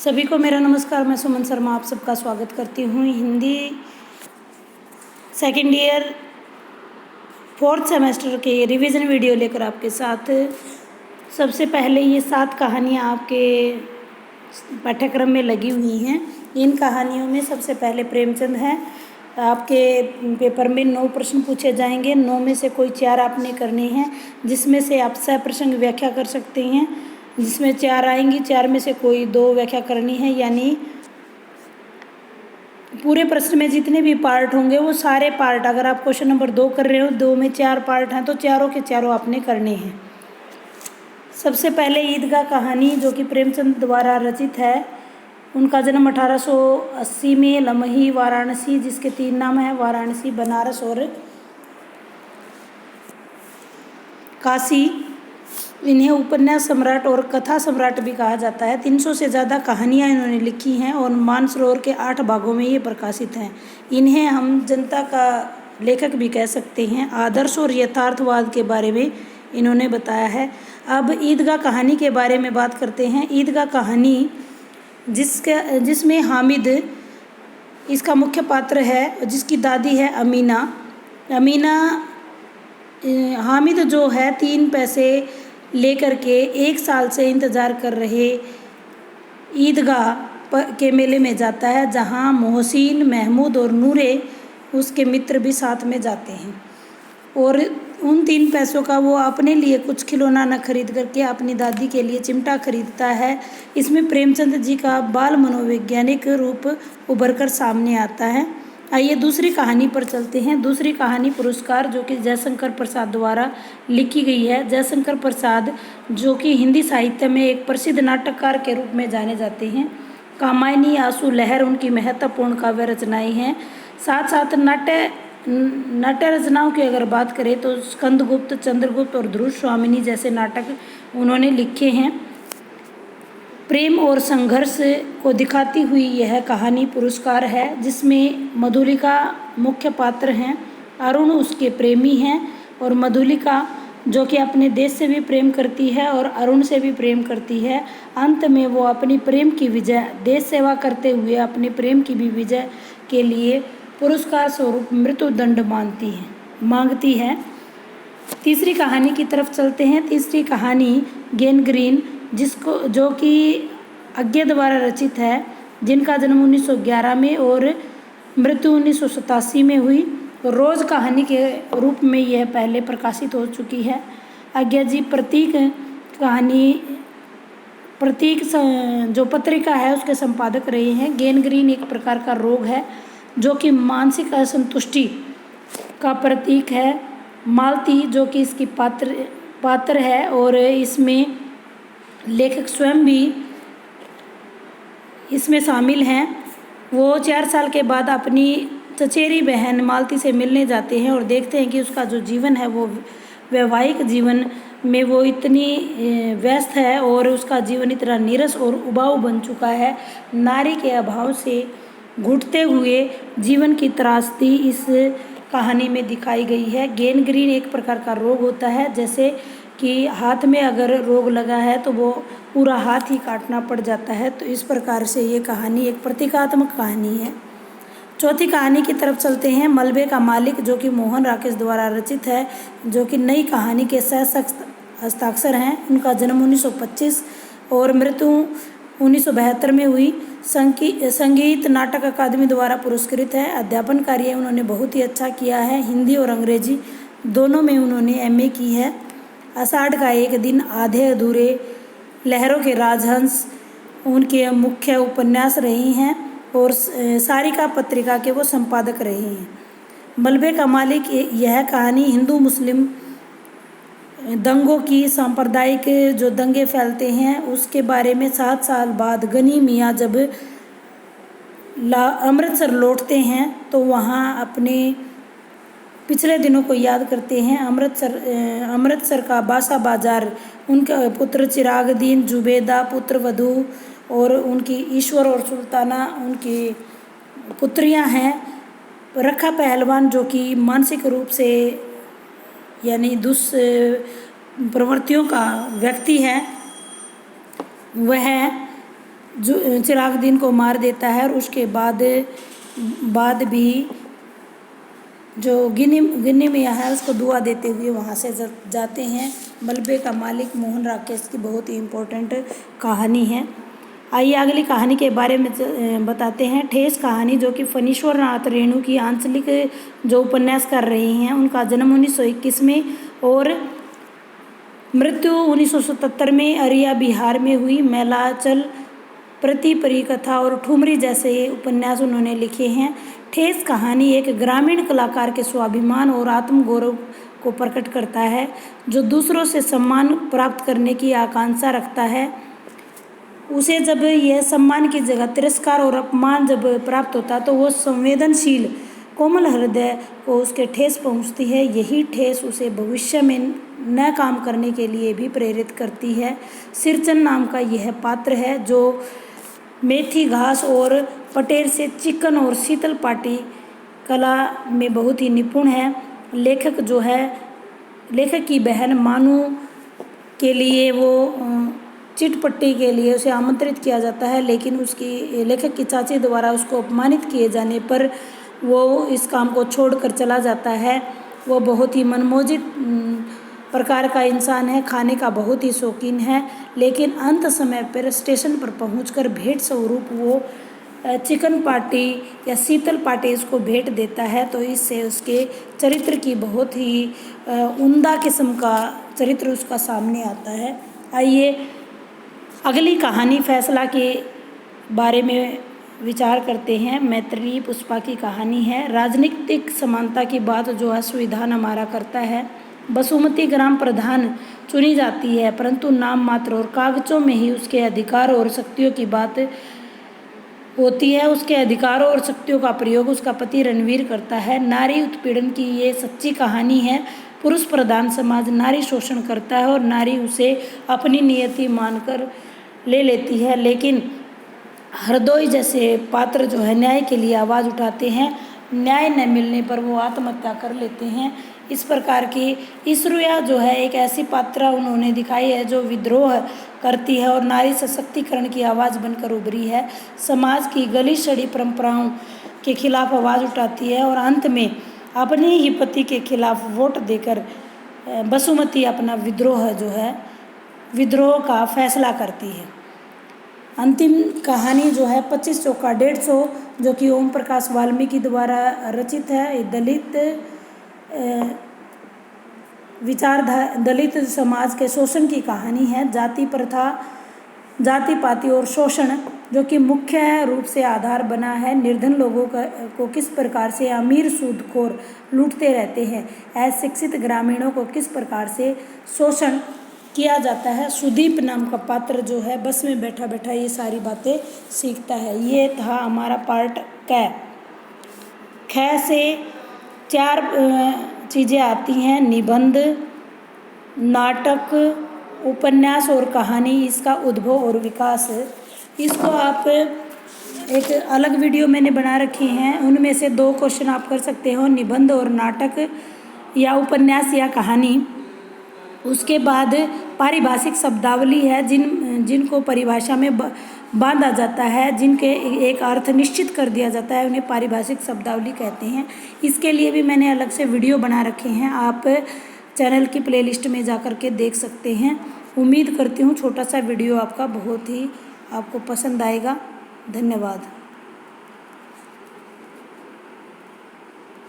सभी को मेरा नमस्कार। मैं सुमन शर्मा आप सबका स्वागत करती हूँ Hindi second year 4th semester के रिवीजन वीडियो लेकर आपके साथ। सबसे पहले ये 7 कहानियाँ आपके पाठ्यक्रम में लगी हुई हैं। इन कहानियों में सबसे पहले प्रेमचंद है। आपके पेपर में 9 प्रश्न पूछे जाएंगे। 9 में से कोई 4 आपने करने हैं, जिसमें से आप सप्रसंग व्याख्या कर सकते हैं। जिसमें 4 आएंगी, 4 में से कोई 2 व्याख्या करनी है। यानी पूरे प्रश्न में जितने भी पार्ट होंगे वो सारे पार्ट, अगर आप क्वेश्चन नंबर 2 कर रहे हो, 2 में 4 पार्ट हैं तो चारों के चारों आपने करने हैं। सबसे पहले ईदगाह कहानी, जो कि प्रेमचंद द्वारा रचित है। उनका जन्म 1880 में लमही, वाराणसी, जिसके 3 नाम हैं, वाराणसी, बनारस और काशी। इन्हें उपन्यास सम्राट और कथा सम्राट भी कहा जाता है। 300 से ज़्यादा कहानियाँ इन्होंने लिखी हैं और मानसरोवर के 8 भागों में ये प्रकाशित हैं। इन्हें हम जनता का लेखक भी कह सकते हैं। आदर्श और यथार्थवाद के बारे में इन्होंने बताया है। अब ईदगाह कहानी के बारे में बात करते हैं। ईदगाह कहानी जिसमें हामिद इसका मुख्य पात्र है, जिसकी दादी है अमीना। हामिद जो है 3 पैसे लेकर के 1 साल से इंतज़ार कर रहे ईदगाह के मेले में जाता है, जहां मोहसिन, महमूद और नूरे उसके मित्र भी साथ में जाते हैं। और उन 3 पैसों का वो अपने लिए कुछ खिलौना न खरीद करके अपनी दादी के लिए चिमटा खरीदता है। इसमें प्रेमचंद जी का बाल मनोवैज्ञानिक रूप उभर कर सामने आता है। आइए दूसरी कहानी पर चलते हैं। दूसरी कहानी पुरस्कार, जो कि जयशंकर प्रसाद द्वारा लिखी गई है। जयशंकर प्रसाद जो कि हिंदी साहित्य में एक प्रसिद्ध नाटककार के रूप में जाने जाते हैं। कामायनी, आंसू लहर उनकी महत्वपूर्ण काव्य रचनाएं हैं। साथ साथ नाट्य रचनाओं की अगर बात करें तो स्कंदगुप्त, चंद्रगुप्त और ध्रुव स्वामिनी जैसे नाटक उन्होंने लिखे हैं। प्रेम और संघर्ष को दिखाती हुई यह कहानी पुरस्कार है, जिसमें मधुलिका मुख्य पात्र हैं। अरुण उसके प्रेमी हैं और मधुलिका जो कि अपने देश से भी प्रेम करती है और अरुण से भी प्रेम करती है। अंत में वो अपनी प्रेम की विजय, देश सेवा करते हुए अपने प्रेम की भी विजय के लिए पुरस्कार स्वरूप मृत्युदंड मांगती है। तीसरी कहानी की तरफ चलते हैं। तीसरी कहानी गैंगग्रीन, जो कि अज्ञे द्वारा रचित है, जिनका जन्म 1911 में और मृत्यु 1987 में हुई। रोज़ कहानी के रूप में यह पहले प्रकाशित हो चुकी है। अज्ञे जी प्रतीक जो पत्रिका है उसके संपादक रहे हैं। गैंगग्रीन एक प्रकार का रोग है जो कि मानसिक असंतुष्टि का प्रतीक है। मालती जो कि इसकी पात्र है और इसमें लेखक स्वयं भी इसमें शामिल हैं। वो 4 साल के बाद अपनी चचेरी बहन मालती से मिलने जाते हैं और देखते हैं कि उसका जो जीवन है वो वैवाहिक जीवन में वो इतनी व्यस्त है और उसका जीवन इतना नीरस और उबाऊ बन चुका है। नारी के अभाव से घुटते हुए जीवन की त्रासदी इस कहानी में दिखाई गई है। गैंगग्रीन एक प्रकार का रोग होता है, जैसे कि हाथ में अगर रोग लगा है तो वो पूरा हाथ ही काटना पड़ जाता है। तो इस प्रकार से ये कहानी एक प्रतीकात्मक कहानी है। चौथी कहानी की तरफ चलते हैं। मलबे का मालिक, जो कि मोहन राकेश द्वारा रचित है, जो कि नई कहानी के हस्ताक्षर हैं। उनका जन्म 1925 और मृत्यु 1972 में हुई। संगीत नाटक अकादमी द्वारा पुरस्कृत है। अध्यापन कार्य उन्होंने बहुत ही अच्छा किया है। हिंदी और अंग्रेजी दोनों में उन्होंने MA की है। आषाढ़ का एक दिन, आधे अधूरे, लहरों के राजहंस उनके मुख्य उपन्यास रही हैं और सारिका पत्रिका के वो संपादक रहे हैं। मलबे का मालिक, यह कहानी हिंदू मुस्लिम दंगों की, सांप्रदायिक जो दंगे फैलते हैं उसके बारे में 7 साल बाद गनी मियाँ जब अमृतसर लौटते हैं तो वहाँ अपने पिछले दिनों को याद करते हैं। अमृतसर का बासा बाजार, उनका पुत्र चिरागदीन, जुबेदा पुत्र वधू और उनकी ईश्वर और सुल्ताना उनकी पुत्रियां हैं। रखा पहलवान जो कि मानसिक रूप से यानी प्रवृत्तियों का व्यक्ति है, वह जो चिरागुद्दीन को मार देता है, और उसके बाद भी जो गिन्नी मियाँ है उसको दुआ देते हुए वहाँ से जाते हैं। मलबे का मालिक मोहन राकेश की बहुत ही इम्पोर्टेंट कहानी है। आइए अगली कहानी के बारे में बताते हैं। ठेस कहानी, जो कि फणीश्वर नाथ रेणु की आंचलिक जो उपन्यास कर रही हैं, उनका जन्म 1921 में और मृत्यु 1977 में अरिया बिहार में हुई। मेलाचल, प्रति परिकथा और ठुमरी जैसे उपन्यास उन्होंने लिखे हैं। ठेस कहानी एक ग्रामीण कलाकार के स्वाभिमान और आत्मगौरव को प्रकट करता है, जो दूसरों से सम्मान प्राप्त करने की आकांक्षा रखता है। उसे जब यह सम्मान की जगह तिरस्कार और अपमान जब प्राप्त होता तो वो संवेदनशील कोमल हृदय को उसके ठेस पहुंचती है। यही ठेस उसे भविष्य में नए काम करने के लिए भी प्रेरित करती है। सिरचन नाम का यह पात्र है, जो मेथी घास और पटेर से चिकन और शीतल पाटी कला में बहुत ही निपुण है। लेखक की बहन मानू के लिए चिटपट्टी के लिए उसे आमंत्रित किया जाता है, लेकिन उसकी लेखक की चाची द्वारा उसको अपमानित किए जाने पर वो इस काम को छोड़कर चला जाता है। वो बहुत ही मनमोजी प्रकार का इंसान है, खाने का बहुत ही शौकीन है, लेकिन अंत समय पर स्टेशन पर पहुंचकर भेंट स्वरूप वो चिकन पार्टी या शीतल पार्टी उसको भेंट देता है। तो इससे उसके चरित्र की बहुत ही उम्दा किस्म का चरित्र उसका सामने आता है। आइए अगली कहानी फैसला के बारे में विचार करते हैं। मैत्री पुष्पा की कहानी है। राजनीतिक समानता की बात जो है संविधान हमारा करता है। बसुमती ग्राम प्रधान चुनी जाती है, परंतु नाम मात्र और कागजों में ही उसके अधिकार और शक्तियों की बात होती है। उसके अधिकारों और शक्तियों का प्रयोग उसका पति रणवीर करता है। नारी उत्पीड़न की ये सच्ची कहानी है। पुरुष प्रधान समाज नारी शोषण करता है और नारी उसे अपनी नियति मानकर ले लेती है, लेकिन हरदोई जैसे पात्र जो है न्याय के लिए आवाज़ उठाते हैं। न्याय न मिलने पर वो आत्महत्या कर लेते हैं। इस प्रकार की ईश्वरिया जो है एक ऐसी पात्रा उन्होंने दिखाई है जो विद्रोह करती है और नारी सशक्तिकरण की आवाज़ बनकर उभरी है। समाज की गली सड़ी परंपराओं के खिलाफ आवाज़ उठाती है और अंत में अपने ही पति के खिलाफ वोट देकर बसुमती अपना विद्रोह का फैसला करती है। अंतिम कहानी जो है 25 चौका 150, जो कि ओम प्रकाश वाल्मीकि द्वारा रचित है। दलित समाज के शोषण की कहानी है। जाति प्रथा, जाति पाति और शोषण जो कि मुख्य रूप से आधार बना है। निर्धन लोगों को किस प्रकार से अमीर सूदखोर लूटते रहते हैं। अशिक्षित ग्रामीणों को किस प्रकार से शोषण किया जाता है। सुदीप नाम का पात्र जो है बस में बैठा बैठा ये सारी बातें सीखता है। ये था हमारा पार्ट ख से 4 चीज़ें आती हैं: निबंध, नाटक, उपन्यास और कहानी। इसका उद्भव और विकास, इसको आप एक अलग वीडियो मैंने बना रखी हैं, उनमें से 2 क्वेश्चन आप कर सकते हो, निबंध और नाटक या उपन्यास या कहानी। उसके बाद पारिभाषिक शब्दावली है, जिनको परिभाषा में बांधा जाता है, जिनके एक अर्थ निश्चित कर दिया जाता है, उन्हें पारिभाषिक शब्दावली कहते हैं। इसके लिए भी मैंने अलग से वीडियो बना रखे हैं, आप चैनल की प्लेलिस्ट में जा कर के देख सकते हैं। उम्मीद करती हूँ छोटा सा वीडियो आपका बहुत ही आपको पसंद आएगा। धन्यवाद।